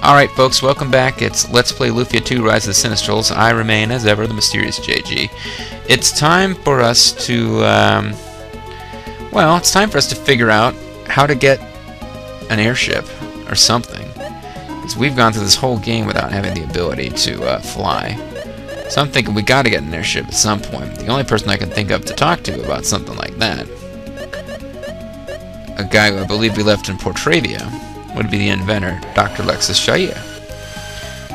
Alright folks, welcome back. It's Let's Play Lufia 2 Rise of the Sinistrals. I remain, as ever, the mysterious JG. It's time for us to, well, it's time for us to figure out how to get an airship, or something. Because we've gone through this whole game without having the ability to fly. So I'm thinking we gotta get an airship at some point. The only person I can think of to talk to about something like that, a guy who I believe we left in Portravia, would be the inventor, Dr. Lexus Shaya.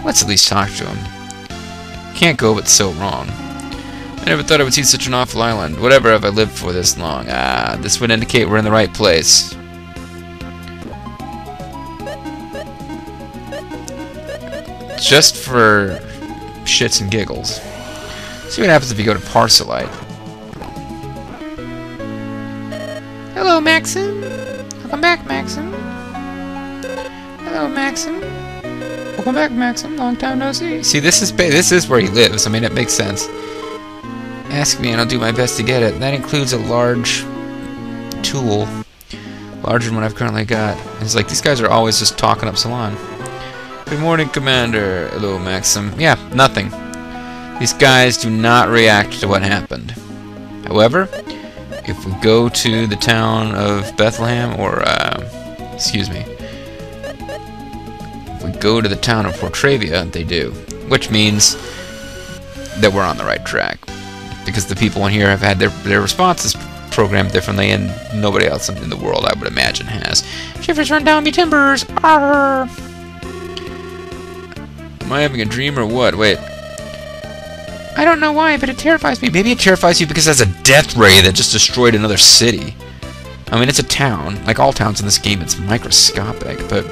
Let's at least talk to him. Can't go but so wrong. I never thought I would see such an awful island. Whatever have I lived for this long? This would indicate we're in the right place. Just for shits and giggles. See what happens if you go to Parcelite. Hello, Maxim. Welcome back, Maxim. Hello, Maxim. Welcome back, Maxim. Long time no see. See, this is where he lives. I mean, it makes sense. Ask me, and I'll do my best to get it. That includes a large tool, larger than what I've currently got. It's like these guys are always just talking up Salon. Good morning, Commander. Hello, Maxim. Yeah, nothing. These guys do not react to what happened. However, if we go to the town of Bethlehem, or excuse me. If we go to the town of Portravia, they do. Which means that we're on the right track. Because the people in here have had their responses programmed differently, and nobody else in the world, I would imagine, has. Shivers run down me timbers! Arr! Am I having a dream or what? Wait. I don't know why, but it terrifies me. Maybe it terrifies you because there's a death ray that just destroyed another city. I mean, it's a town. Like all towns in this game, it's microscopic, but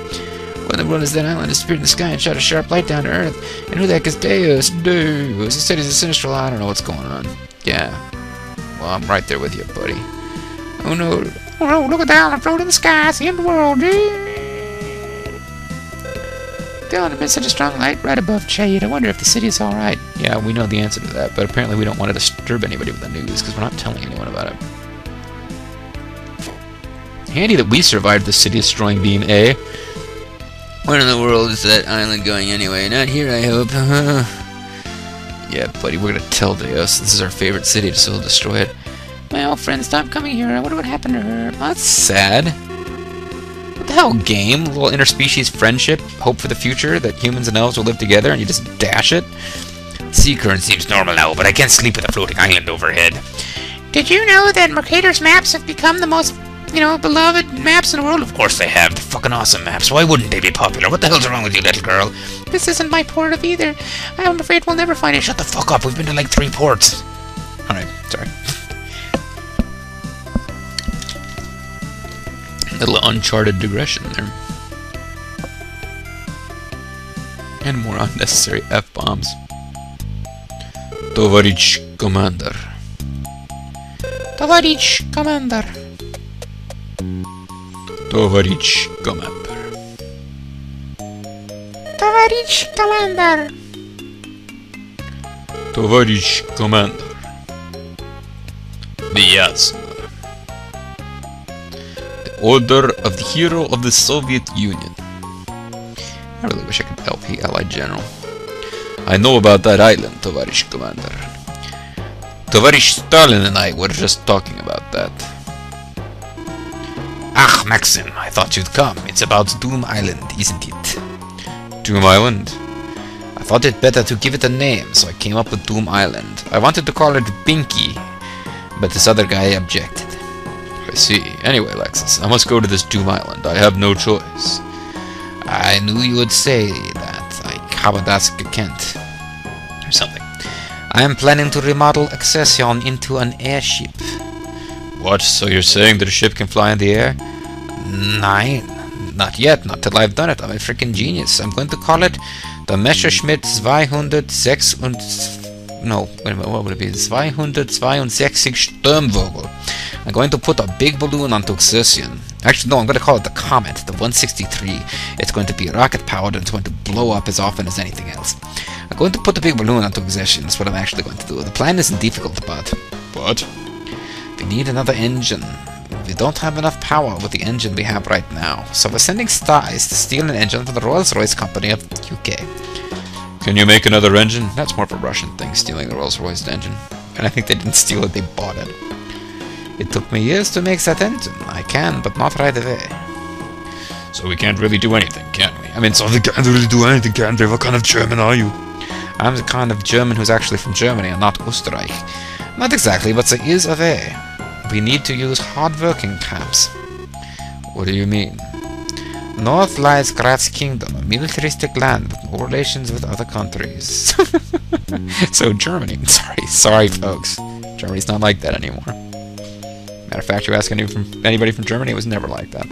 when the world is that island disappeared in the sky and shot a sharp light down to Earth. And who the heck is Deus? Deus. He said he's a Sinistral. I don't know what's going on. Yeah. Well, I'm right there with you, buddy. Oh no. Oh no, look at that. I'm floating in the sky. It's the end of the world. The island emits such a strong light right above Chade. I wonder if the city is alright. Yeah, we know the answer to that, but apparently we don't want to disturb anybody with the news, because we're not telling anyone about it. Handy that we survived the city-destroying beam, eh? Where in the world is that island going anyway? Not here, I hope. Yeah, buddy, we're gonna tell Deus. This is our favorite city, so we'll destroy it. My old friend stopped coming here. I wonder what happened to her. Well, that's sad. What the hell, game? A little interspecies friendship? Hope for the future that humans and elves will live together and you just dash it? Sea current seems normal now, but I can't sleep with a floating island overhead. Did you know that Mercator's maps have become the most, beloved maps in the world? Of course they have. They're fucking awesome maps. Why wouldn't they be popular? What the hell's wrong with you, little girl? This isn't my port of either. I'm afraid we'll never find it. Shut the fuck up. We've been to like 3 ports. Alright, sorry. Little uncharted digression there. And more unnecessary F-bombs. Tovarich Commander. Tovarich Commander. Tovarich Commander. Tovarich Commander. Tovarich Commander. Vyazma. The Order of the Hero of the Soviet Union. I really wish I could LP Allied General. I know about that island, Tovarich Commander. Tovarich Stalin and I were just talking about that. Ah, Maxim, I thought you'd come. It's about Doom Island, isn't it? Doom Island? I thought it better to give it a name, so I came up with Doom Island. I wanted to call it Binky, but this other guy objected. I see. Anyway, Lexus, I must go to this Doom Island. I have no choice. I knew you would say that, like Habadaska Kent, or something. I am planning to remodel Accession into an airship. What? So you're saying that a ship can fly in the air? Nein, not yet, not till I've done it. I'm a freaking genius. I'm going to call it the Messerschmitt 206 und... No, wait a minute, what would it be? 262 Sturmvogel. I'm going to put a big balloon onto Accession. Actually, no, I'm going to call it the Comet, the 163. It's going to be rocket-powered and it's going to blow up as often as anything else. I'm going to put the big balloon onto Accession. That's what I'm actually going to do. The plan isn't difficult, but... What? We need another engine. we don't have enough power with the engine we have right now, so we're sending spies to steal an engine from the Rolls-Royce Company of UK. Can you make another engine? That's more of a Russian thing, stealing the Rolls-Royce engine. And I think they didn't steal it, they bought it. It took me years to make that engine. I can, but not right away. So we can't really do anything, can we? I mean, so we can't really do anything, can they? What kind of German are you? I'm the kind of German who's actually from Germany and not Österreich. Not exactly, but there is a way. We need to use hard-working camps. What do you mean? North lies Grat's kingdom, a militaristic land with no relations with other countries. So Germany. Sorry folks. Germany's not like that anymore. Matter of fact, you ask anybody from Germany, it was never like that.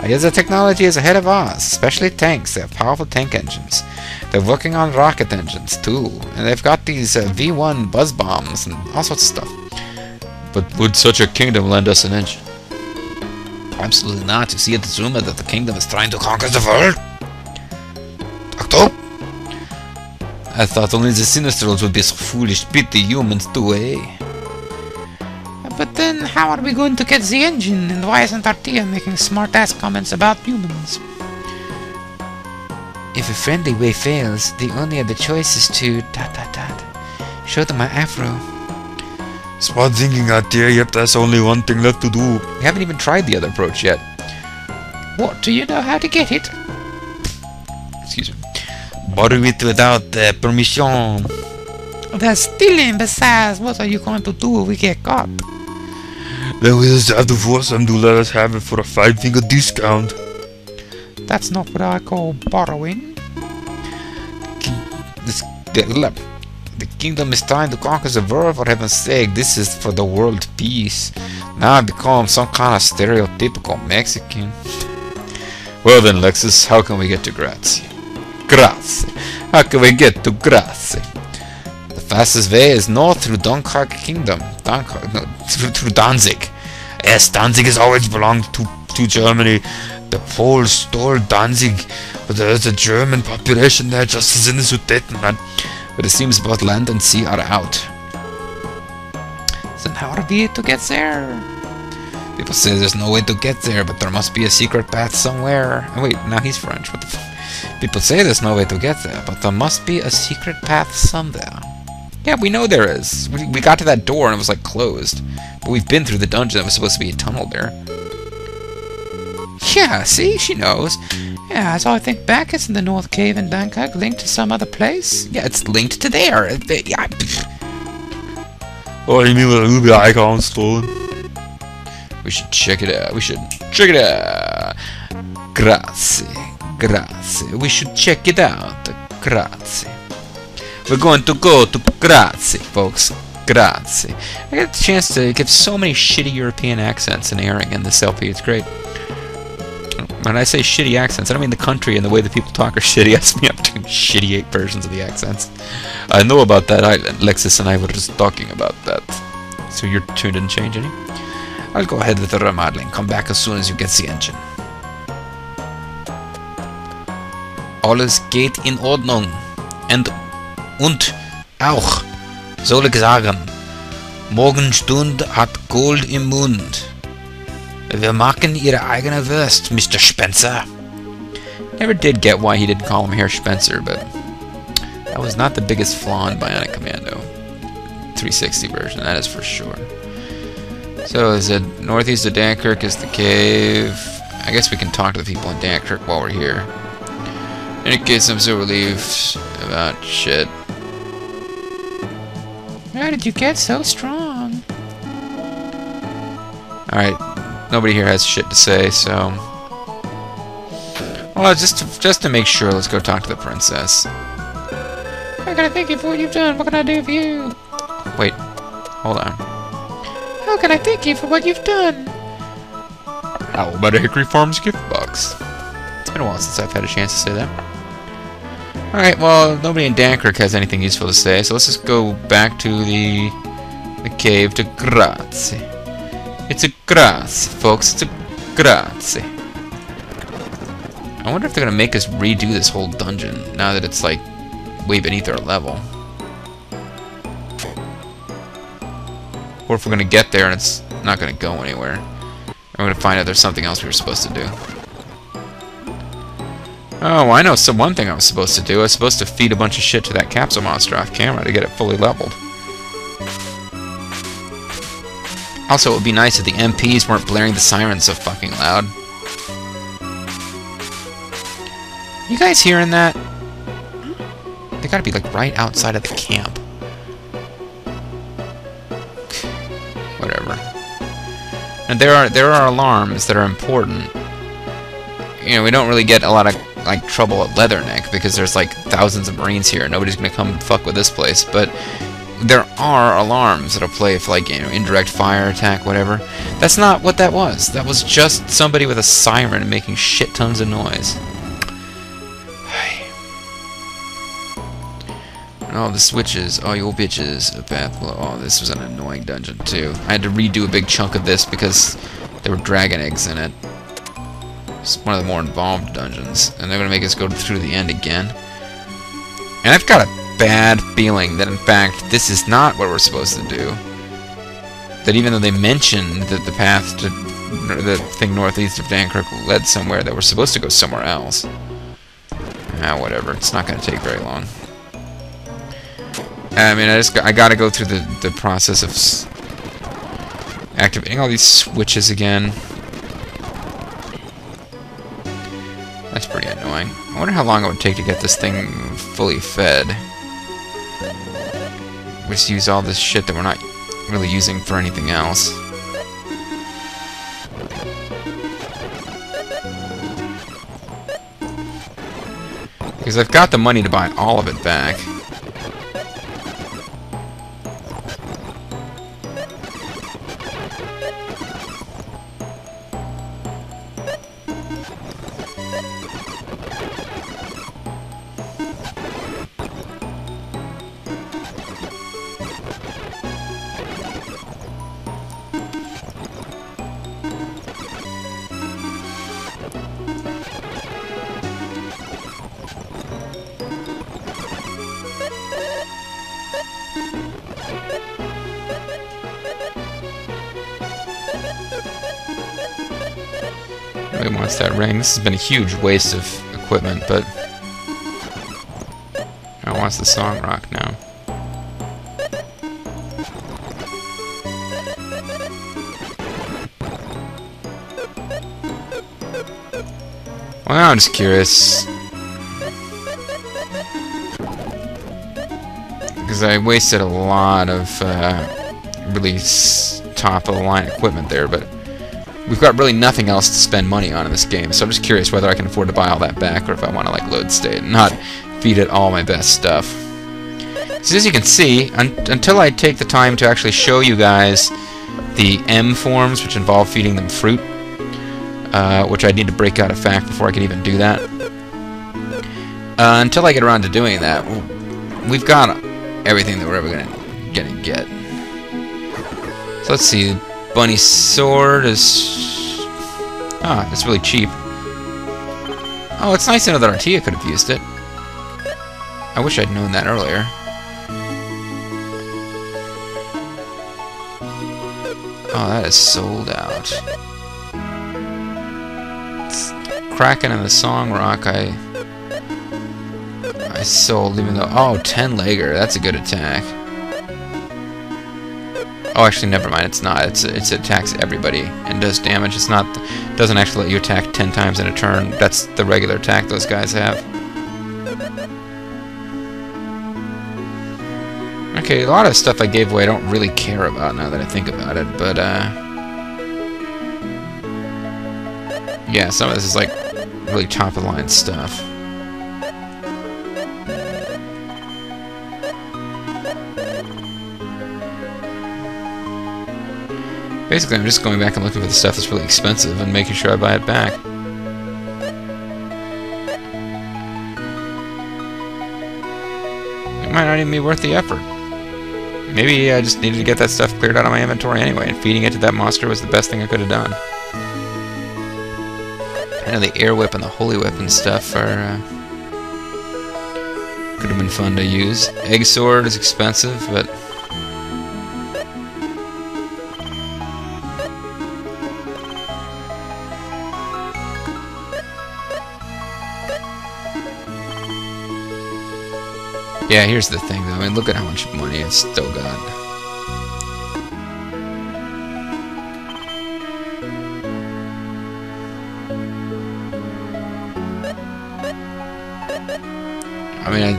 I guess the technology is ahead of us, especially tanks. They have powerful tank engines. They're working on rocket engines too, and they've got these V1 buzz bombs and all sorts of stuff. But would such a kingdom lend us an engine? Absolutely not. You see, it's rumored that the kingdom is trying to conquer the world. Doctor? I thought only the Sinistrals would be so foolish to beat the humans too, eh? But then, how are we going to get the engine? And why isn't Artia making smart-ass comments about humans? If a friendly way fails, the only other choice is to... show them my afro. Smart thinking, Artia. Yep, there's only one thing left to do. We haven't even tried the other approach yet. What, do you know how to get it? Excuse me. Borrow it without permission. That's stealing. Besides, what are you going to do if we get caught? Then we just have to force them to let us have it for a 5-finger discount. That's not what I call borrowing. The kingdom is trying to conquer the world, for heaven's sake. This is for the world peace. Now I become some kind of stereotypical Mexican. Well then, Lexus, how can we get to Graz? Graz. How can we get to Graz? The fastest way is north through Dunkirk Kingdom. Through Danzig. Yes, Danzig has always belonged to Germany. The Poles stole Danzig, but there's a German population there just as in the Sudetenland. But it seems both land and sea are out. Then how are we to get there? People say there's no way to get there, but there must be a secret path somewhere. Oh wait, now he's French. What the fuck? People say there's no way to get there, but there must be a secret path somewhere. Yeah, we know there is. We got to that door and it was like closed. But we've been through the dungeon. There was supposed to be a tunnel there. Yeah, see? She knows. Yeah, so I think back it's in the North Cave in Dunkirk, linked to some other place. Yeah, it's linked to there. Yeah. Oh, you mean with a Lufia icon stolen? We should check it out. We should check it out. Grazie. Grazie. We should check it out. Grazie. We're going to go to Grazie, folks. Grazie. I got the chance to give so many shitty European accents and airing in this LP. It's great. When I say shitty accents, I don't mean the country and the way the people talk are shitty. I mean I'm doing shitty 8 versions of the accents. I know about that island. Lexus and I were just talking about that. So your tune didn't change any? I'll go ahead with the remodeling. Come back as soon as you get the engine. Alles geht in Ordnung. Und auch, soll ich sagen, Morgenstund hat Gold im Mund. Wir machen ihre eigene Wurst, Mr. Spencer. Never did get why he didn't call him Herr Spencer, but that was not the biggest flaw in Bionic Commando 360 version, that is for sure. So is it northeast of Dunkirk is the cave. I guess we can talk to the people in Dunkirk while we're here. In any case, I'm so relieved about shit. How did you get so strong? Alright, nobody here has shit to say, so... Well, just to make sure, let's go talk to the princess. How can I thank you for what you've done? What can I do for you? Wait, hold on. How can I thank you for what you've done? How about a Hickory Farms gift box? It's been a while since I've had a chance to say that. Alright, well, nobody in Dunkirk has anything useful to say, so let's just go back to the cave to Graz. It's a Graz, folks. It's a Graz. I wonder if they're gonna make us redo this whole dungeon now that it's like way beneath our level. Or if we're gonna get there and it's not gonna go anywhere. gonna find out there's something else we were supposed to do. Oh, I know one thing I was supposed to do. I was supposed to feed a bunch of shit to that capsule monster off camera to get it fully leveled. Also, it would be nice if the MPs weren't blaring the sirens so fucking loud. You guys hearing that? They gotta be like right outside of the camp. Whatever. And there are alarms that are important. You know, we don't really get a lot of like trouble at Leatherneck because there's like thousands of Marines here. Nobody's gonna come fuck with this place, but there are alarms that'll play if, like, you know, indirect fire attack, whatever. That's not what that was. That was just somebody with a siren making shit tons of noise. Oh, the switches. Oh, you bitches. A path below. Oh, this was an annoying dungeon, too. I had to redo a big chunk of this because there were dragon eggs in it. It's one of the more involved dungeons. And they're going to make us go through the end again. And I've got a bad feeling that, in fact, this is not what we're supposed to do. That even though they mentioned that the path to the thing northeast of Dankirk led somewhere, that we're supposed to go somewhere else. Ah, whatever. It's not going to take very long. I mean, I gotta go through the process of activating all these switches again. That's pretty annoying. I wonder how long it would take to get this thing fully fed. We just use all this shit that we're not really using for anything else. Because I've got the money to buy all of it back. Really wants that ring. This has been a huge waste of equipment, but I wants the song rock now. Well, now I'm just curious, because I wasted a lot of really top-of-the-line equipment there, but we've got really nothing else to spend money on in this game, so I'm just curious whether I can afford to buy all that back, or if I want to, like, load state and not feed it all my best stuff. So as you can see, until I take the time to actually show you guys the M forms, which involve feeding them fruit, which I need to break out a fact before I can even do that. Until I get around to doing that, we've got everything that we're ever gonna get. So let's see. Bunny sword is... Ah, it's really cheap. Oh, it's nice to know that Artia could have used it. I wish I'd known that earlier. Oh, that is sold out. It's Kraken and the Song Rock I sold, even though... Oh, 10-legger. That's a good attack. Oh, actually, never mind. It's not. It attacks everybody and does damage. It's not. Doesn't actually let you attack 10 times in a turn. That's the regular attack those guys have. Okay, a lot of stuff I gave away I don't really care about now that I think about it, but yeah, some of this is like really top-of-the-line stuff. Basically, I'm just going back and looking for the stuff that's really expensive and making sure I buy it back. It might not even be worth the effort. Maybe I just needed to get that stuff cleared out of my inventory anyway, and feeding it to that monster was the best thing I could have done. I know the air whip and the holy whip and stuff are could have been fun to use. Egg sword is expensive, but Yeah, here's the thing though. I mean, look at how much money it's still got. I mean,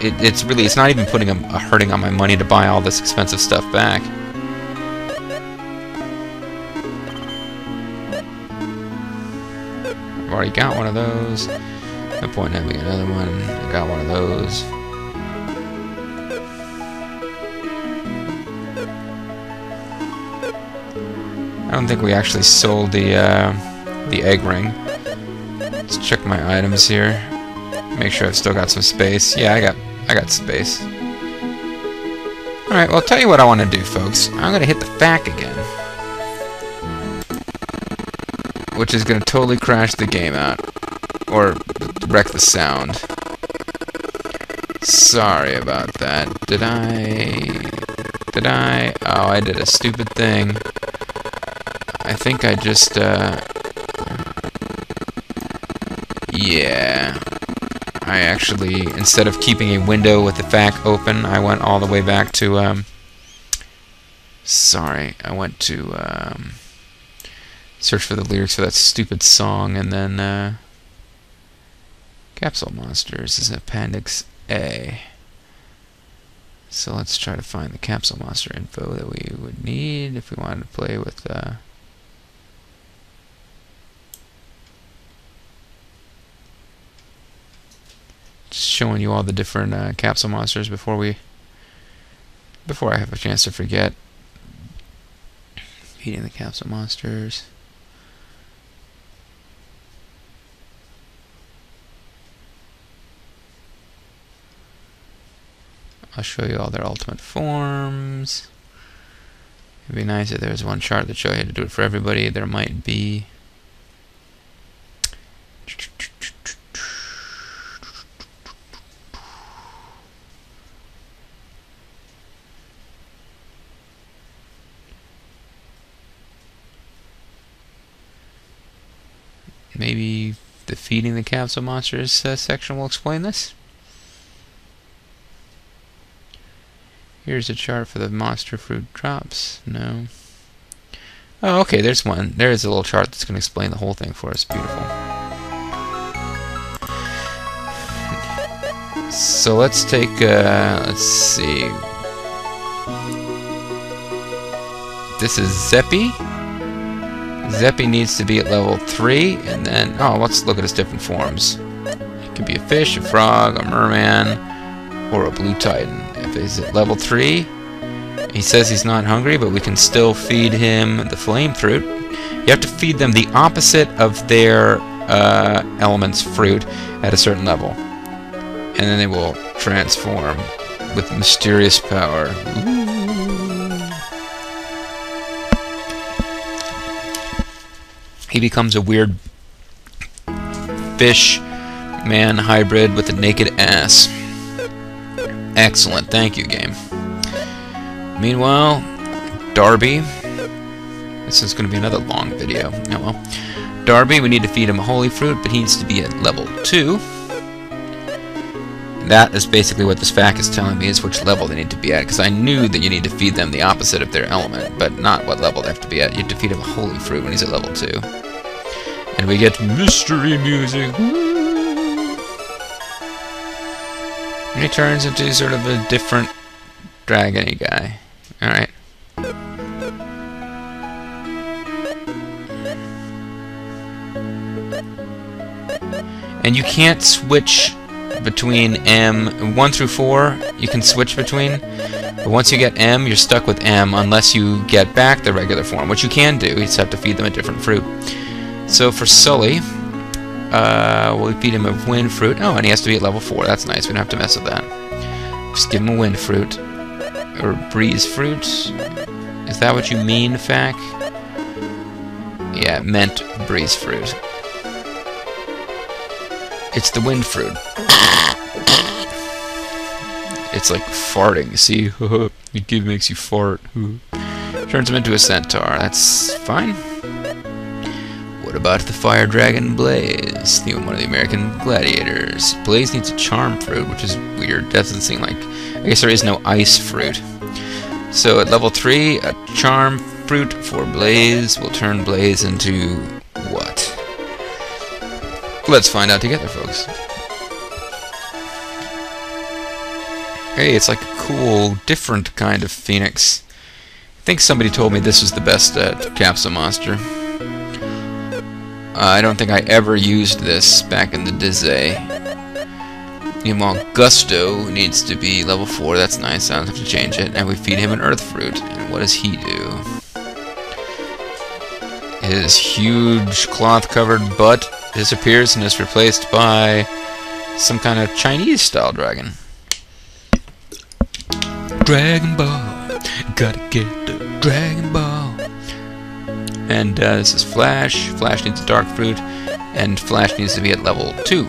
it's not even putting a hurting on my money to buy all this expensive stuff back. I've already got one of those. No point in having another one. I got one of those. I don't think we actually sold the egg ring. Let's check my items here. Make sure I've still got some space. Yeah, I got space. Alright, well, I'll tell you what I want to do, folks. I'm going to hit the FAQ again. Which is going to totally crash the game out. Or wreck the sound. Sorry about that. Did I? Oh, I did a stupid thing. I think I just, yeah. I actually, instead of keeping a window with the FAQ open, I went all the way back to, sorry, I went to, search for the lyrics for that stupid song, and then, Capsule Monsters is Appendix A. So let's try to find the Capsule Monster info that we would need if we wanted to play with, just showing you all the different Capsule Monsters before I have a chance to forget. Feeding the Capsule Monsters. I'll show you all their ultimate forms. It'd be nice if there was one chart that showed you how to do it for everybody. There might be. Maybe defeating the Capsule Monsters section will explain this. Here's a chart for the monster fruit drops. No. Oh, okay, there's one. There's a little chart that's going to explain the whole thing for us. Beautiful. So let's take, let's see. This is Zeppy. Zeppy needs to be at level 3, and then, oh, let's look at his different forms. It could be a fish, a frog, a merman, or a blue titan. If he's at level 3, he says he's not hungry, but we can still feed him the flame fruit. You have to feed them the opposite of their element's fruit at a certain level. And then they will transform with mysterious power. He becomes a weird fish man hybrid with a naked ass. Excellent, thank you, game. Meanwhile, Darby. This is going to be another long video. Oh well. Darby, we need to feed him a holy fruit, but he needs to be at level 2. That is basically what this FAQ is telling me, is which level they need to be at, because I knew that you need to feed them the opposite of their element, but not what level they have to be at. You have to feed him a holy fruit when he's at level 2. And we get mystery music. And he turns into sort of a different dragon-y guy. Alright. And you can't switch between M 1 through 4. You can switch between, but once you get M, you're stuck with M unless you get back the regular form, which you can do. You just have to feed them a different fruit. So for Sully, we'll feed him a wind fruit. Oh, and he has to be at level 4. That's nice. We don't have to mess with that. Just give him a wind fruit or breeze fruit. Is that what you mean, FAQ? Yeah, it meant breeze fruit. It's the wind fruit. It's like farting, see? It makes you fart. Turns him into a centaur. That's fine. What about the fire dragon Blaze? One of the American gladiators. Blaze needs a charm fruit, which is weird. Doesn't seem like... I guess there is no ice fruit. So at level 3, a charm fruit for Blaze will turn Blaze into what? Let's find out together, folks. Hey, it's like a cool, different kind of phoenix. I think somebody told me this was the best Capsule Monster. I don't think I ever used this back in the Dizay. Meanwhile, Gusto needs to be level 4. That's nice. I don't have to change it. And we feed him an earth fruit. And what does he do? His huge cloth-covered butt disappears and is replaced by some kind of Chinese-style dragon. Dragon Ball, gotta get the Dragon Ball. And this is Flash. Flash needs a dark fruit, and Flash needs to be at level 2.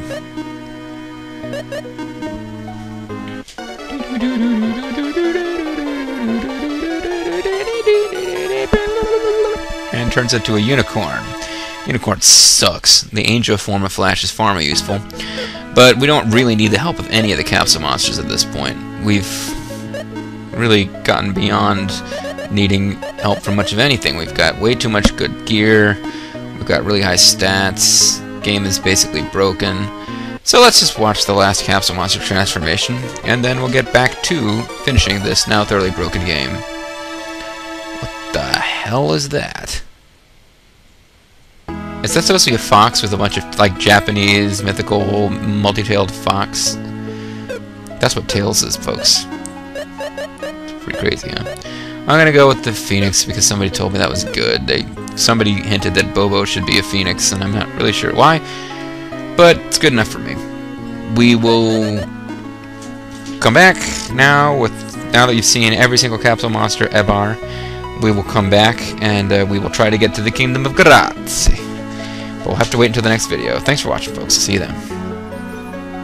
And turns into a unicorn. Unicorn sucks. The angel form of Flash is far more useful, but we don't really need the help of any of the Capsule Monsters at this point. We've really gotten beyond needing help from much of anything. We've got way too much good gear. We've got really high stats. Game is basically broken. So let's just watch the last Capsule Monster transformation, and then we'll get back to finishing this now thoroughly broken game. What the hell is that? Is that supposed to be a fox with a bunch of, like, Japanese mythical multi-tailed fox? That's what Tails is, folks. It's pretty crazy, huh? I'm gonna go with the Phoenix because somebody told me that was good. Somebody hinted that Bobo should be a Phoenix, and I'm not really sure why, but it's good enough for me. We will come back now that you've seen every single Capsule Monster ever. We will come back and we will try to get to the Kingdom of Grat. But we'll have to wait until the next video. Thanks for watching, folks. See you then.